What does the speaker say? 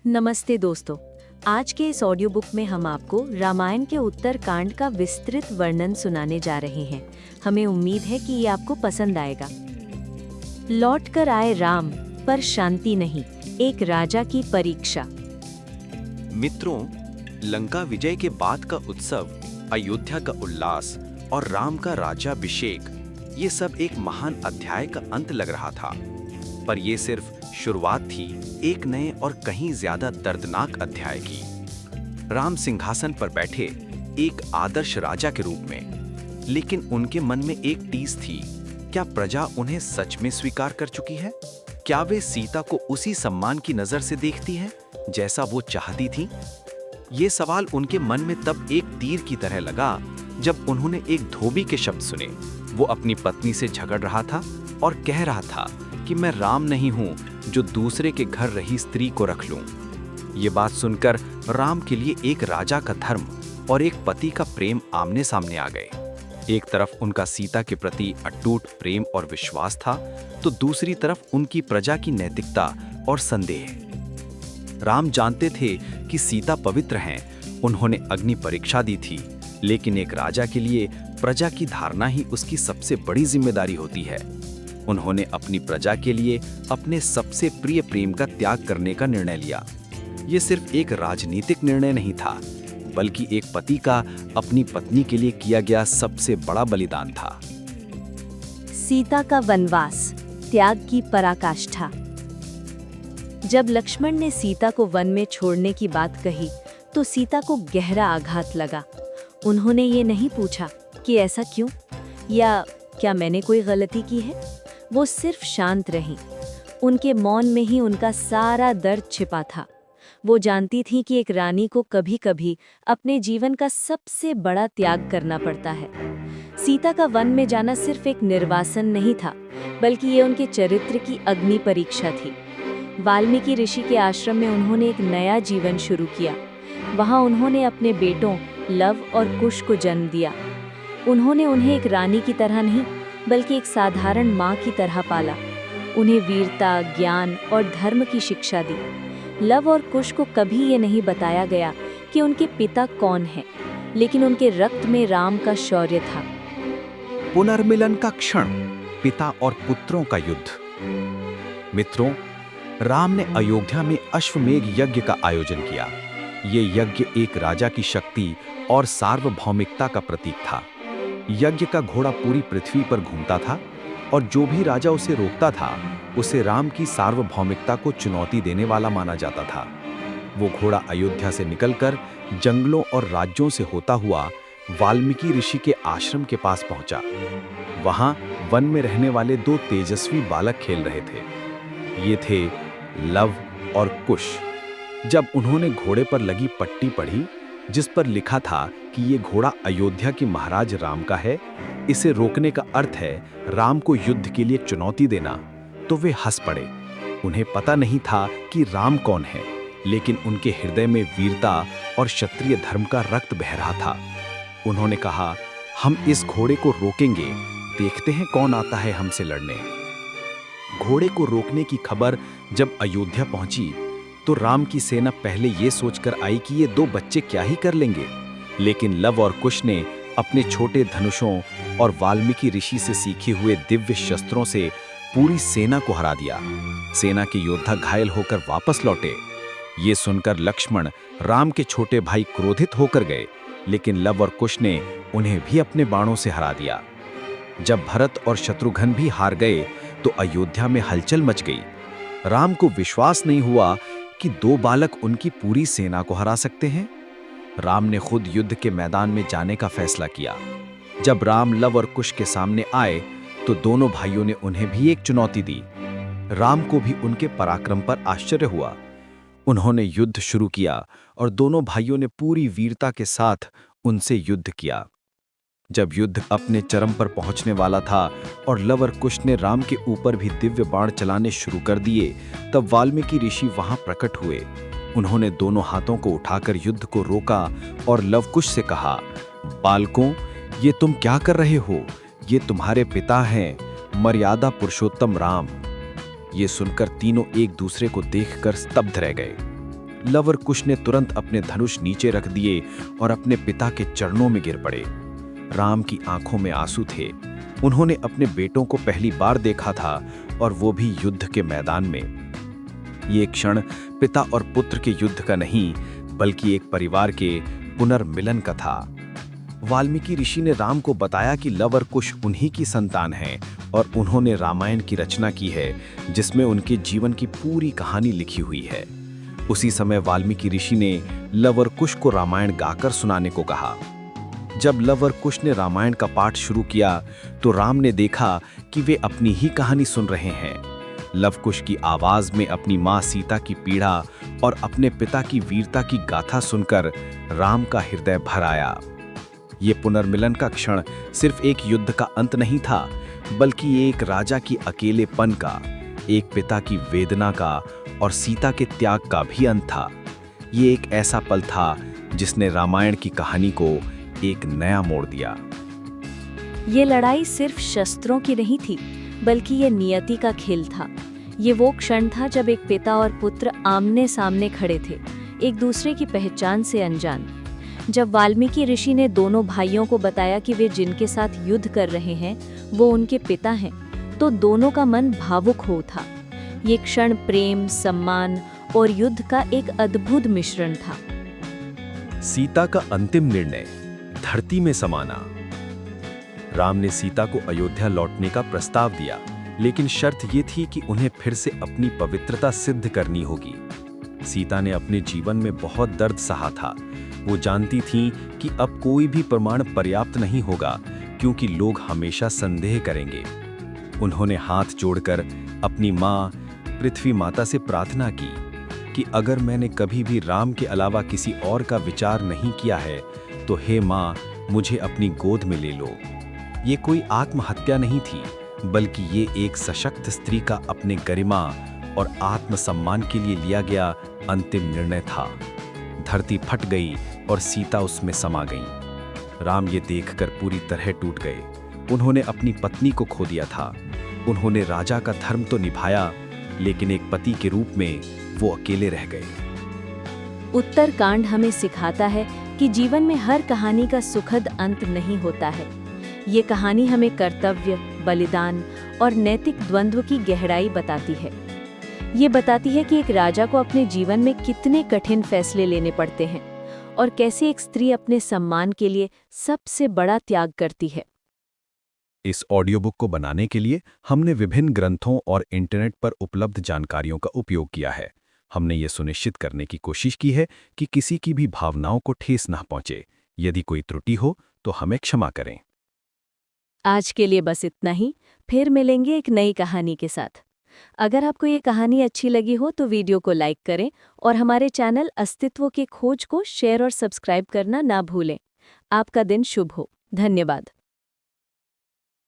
नमस्ते दोस्तों। आज के इस ऑडियो बुक में हम आपको रामायण के उत्तरकांड का विस्तृत वर्णन सुनाने जा रहे हैं। हमें उम्मीद है कि ये आपको पसंद आएगा। लौट कर आए राम, पर शांति नहीं, एक राजा की परीक्षा। मित्रों, लंका विजय के बाद का उत्सव, अयोध्या का उल्लास और राम का राज्याभिषेक, ये सब एक महान अध्याय का अंत लग रहा था। पर ये सिर्फ शुरुआत थी एक नए और कहीं ज्यादा दर्दनाक अध्याय की। राम सिंहासन पर बैठे एक आदर्श राजा के रूप में, लेकिन उनके मन में एक टीस थी। क्या प्रजा उन्हें सच में स्वीकार कर चुकी है? क्या वे सीता को उसी सम्मान की नजर से देखती है जैसा वो चाहती थी? ये सवाल उनके मन में तब एक तीर की तरह लगा जब उन्होंने एक धोबी के शब्द सुने। वो अपनी पत्नी से झगड़ रहा था और कह रहा था कि मैं राम नहीं हूं जो दूसरे के घर रही स्त्री को रख लूं। ये बात सुनकर राम के लिए एक राजा का धर्म और एक पति का प्रेम आमने सामने आ गए। एक तरफ उनका सीता के प्रति अटूट प्रेम और विश्वास था, तो दूसरी तरफ उनकी प्रजा की नैतिकता और संदेह। राम जानते थे कि सीता पवित्र हैं, उन्होंने अग्नि परीक्षा दी थी, लेकिन एक राजा के लिए प्रजा की धारणा ही उसकी सबसे बड़ी जिम्मेदारी होती है। उन्होंने अपनी प्रजा के लिए अपने सबसे प्रिय प्रेम का त्याग करने का निर्णय लिया। ये सिर्फ एक राजनीतिक निर्णय नहीं था, बल्कि एक पति का अपनी पत्नी के लिए किया गया सबसे बड़ा बलिदान था। सीता का वनवास, त्याग की पराकाष्ठा। जब लक्ष्मण ने सीता को वन में छोड़ने की बात कही, तो सीता को गहरा आघात लगा। उन्होंने ये नहीं पूछा कि ऐसा क्यों, या क्या मैंने कोई गलती की है। वो सिर्फ शांत रहीं। उनके मौन में ही उनका सारा दर्द छिपा था। वो जानती थी कि एक रानी को कभी-कभी अपने जीवन का सबसे बड़ा त्याग करना पड़ता है। सीता का वन में जाना सिर्फ एक निर्वासन नहीं था, बल्कि ये उनके चरित्र की अग्नि परीक्षा थी। वाल्मीकि ऋषि के आश्रम में उन्होंने एक नया जीवन शुरू किया। वहाँ उन्होंने अपने बेटों लव और कुश को जन्म दिया। उन्होंने उन्हें एक रानी की तरह नहीं, बल्कि एक साधारण माँ की तरह पाला। उन्हें वीरता, ज्ञान और धर्म की शिक्षा दी। लव और कुश को कभी ये नहीं बताया गया कि उनके पिता कौन हैं, लेकिन उनके रक्त में राम का शौर्य था। पुनर्मिलन का क्षण, पिता और पुत्रों का युद्ध। मित्रों, राम ने अयोध्या में अश्वमेध यज्ञ का आयोजन किया। ये यज्ञ एक राजा की शक्ति और सार्वभौमिकता का प्रतीक था। यज्ञ का घोड़ा पूरी पृथ्वी पर घूमता था, और जो भी राजा उसे रोकता था, उसे राम की सार्वभौमिकता को चुनौती देने वाला माना जाता था। वो घोड़ा अयोध्या से निकलकर जंगलों और राज्यों से होता हुआ वाल्मीकि ऋषि के आश्रम के पास पहुंचा। वहां वन में रहने वाले दो तेजस्वी बालक खेल रहे थे। ये थे लव और कुश। जब उन्होंने घोड़े पर लगी पट्टी पढ़ी, जिस पर लिखा था कि ये घोड़ा अयोध्या के महाराज राम का है, इसे रोकने का अर्थ है राम को युद्ध के लिए चुनौती देना, तो वे हंस पड़े। उन्हें पता नहीं था कि राम कौन है, लेकिन उनके हृदय में वीरता और क्षत्रिय धर्म का रक्त बह रहा था। उन्होंने कहा, हम इस घोड़े को रोकेंगे, देखते हैं कौन आता है हमसे लड़ने। घोड़े को रोकने की खबर जब अयोध्या पहुंची, तो राम की सेना पहले ये सोचकर आई कि ये दो बच्चे क्या ही कर लेंगे, लेकिन लव और कुश ने अपने छोटे धनुषों और वाल्मीकि ऋषि से सीखे हुए दिव्य शस्त्रों से पूरी सेना को हरा दिया। सेना के योद्धा घायल होकर वापस लौटे। ये सुनकर लक्ष्मण, राम के छोटे भाई, क्रोधित होकर गए, लेकिन लव और कुश ने उन्हें भी अपने बाणों से हरा दिया। जब भरत और शत्रुघ्न भी हार गए, तो अयोध्या में हलचल मच गई। राम को विश्वास नहीं हुआ कि दो बालक उनकी पूरी सेना को हरा सकते हैं। राम ने खुद युद्ध के मैदान में जाने का फैसला किया। जब राम लव और कुश के सामने आए, तो दोनों भाइयों ने उन्हें भी एक चुनौती दी। राम को भी उनके पराक्रम पर आश्चर्य हुआ। उन्होंने युद्ध शुरू किया और दोनों भाइयों ने पूरी वीरता के साथ उनसे युद्ध किया। जब युद्ध अपने चरम पर पहुंचने वाला था और लव और कुश ने राम के ऊपर भी दिव्य बाण चलाने शुरू कर दिए, तब वाल्मीकि ऋषि वहां प्रकट हुए। उन्होंने दोनों हाथों को उठाकर युद्ध को रोका और लव कुश से कहा, बालकों, ये तुम क्या कर रहे हो? ये तुम्हारे पिता हैं, मर्यादा पुरुषोत्तम राम। ये सुनकर तीनों एक दूसरे को देखकर स्तब्ध रह गए। लवर कुश ने तुरंत अपने धनुष नीचे रख दिए और अपने पिता के चरणों में गिर पड़े। राम की आंखों में आंसू थे। उन्होंने अपने बेटों को पहली बार देखा था और वो भी युद्ध के मैदान में। ये क्षण पिता और पुत्र के युद्ध का नहीं, बल्कि एक परिवार के पुनर्मिलन का था। वाल्मीकि ऋषि ने राम को बताया कि लवर कुश उन्हीं की संतान हैं और उन्होंने रामायण की रचना की है, जिसमें उनके जीवन की पूरी कहानी लिखी हुई है। उसी समय वाल्मीकि ऋषि ने लवर कुश को रामायण गाकर सुनाने को कहा। जब लवर कुश ने रामायण का पाठ शुरू किया तो राम ने देखा कि वे अपनी ही कहानी सुन रहे हैं। लव कुश की आवाज में अपनी मां सीता की पीड़ा और अपने पिता की वीरता की गाथा सुनकर राम का हृदय भर आया। ये पुनर्मिलन का क्षण सिर्फ एक युद्ध का अंत नहीं था, बल्कि एक राजा की अकेलेपन का, एक पिता की वेदना का और सीता के त्याग का भी अंत था। ये एक ऐसा पल था जिसने रामायण की कहानी को एक नया मोड़ दिया। ये लड़ाई सिर्फ शस्त्रों की नहीं थी, बल्कि ये नियति का खेल था। ये वो क्षण था जब एक पिता और पुत्र आमने सामने खड़े थे, एक दूसरे की पहचान से अनजान। जब वाल्मीकि ऋषि ने दोनों भाइयों को बताया कि वे जिनके साथ युद्ध कर रहे हैं वो उनके पिता हैं, तो दोनों का मन भावुक हो उठा। ये क्षण प्रेम, सम्मान और युद्ध का एक अद्भुत मिश्रण था। सीता का अंतिम निर्णय, धरती में समाना। राम ने सीता को अयोध्या लौटने का प्रस्ताव दिया, लेकिन शर्त ये थी कि उन्हें फिर से अपनी पवित्रता सिद्ध करनी होगी। सीता ने अपने जीवन में बहुत दर्द सहा था। वो जानती थीं कि अब कोई भी प्रमाण पर्याप्त नहीं होगा, क्योंकि लोग हमेशा संदेह करेंगे। उन्होंने हाथ जोड़कर अपनी मां पृथ्वी माता से प्रार्थना की कि अगर मैंने कभी भी राम के अलावा किसी और का विचार नहीं किया है, तो हे मां, मुझे अपनी गोद में ले लो। ये कोई आत्महत्या नहीं थी, बल्कि ये एक सशक्त स्त्री का अपने गरिमा और आत्मसम्मान के लिए लिया गया अंतिम निर्णय था। धरती फट गई और सीता उसमें समा गई। राम ये देखकर पूरी तरह टूट गए। उन्होंने अपनी पत्नी को खो दिया था। उन्होंने राजा का धर्म तो निभाया, लेकिन एक पति के रूप में वो अकेले रह गए। उत्तरकांड हमें सिखाता है कि जीवन में हर कहानी का सुखद अंत नहीं होता है। ये कहानी हमें कर्तव्य, बलिदान और नैतिक द्वंद्व की गहराई बताती है। ये बताती है कि एक राजा को अपने जीवन में कितने कठिन फैसले लेने पड़ते हैं और कैसे एक स्त्री अपने सम्मान के लिए सबसे बड़ा त्याग करती है। इस ऑडियो बुक को बनाने के लिए हमने विभिन्न ग्रंथों और इंटरनेट पर उपलब्ध जानकारियों का उपयोग किया है। हमने ये सुनिश्चित करने की कोशिश की है कि किसी की भी भावनाओं को ठेस न पहुंचे। यदि कोई त्रुटि हो तो हमें क्षमा करें। आज के लिए बस इतना ही। फिर मिलेंगे एक नई कहानी के साथ। अगर आपको ये कहानी अच्छी लगी हो तो वीडियो को लाइक करें और हमारे चैनल अस्तित्व के खोज को शेयर और सब्सक्राइब करना ना भूलें। आपका दिन शुभ हो। धन्यवाद।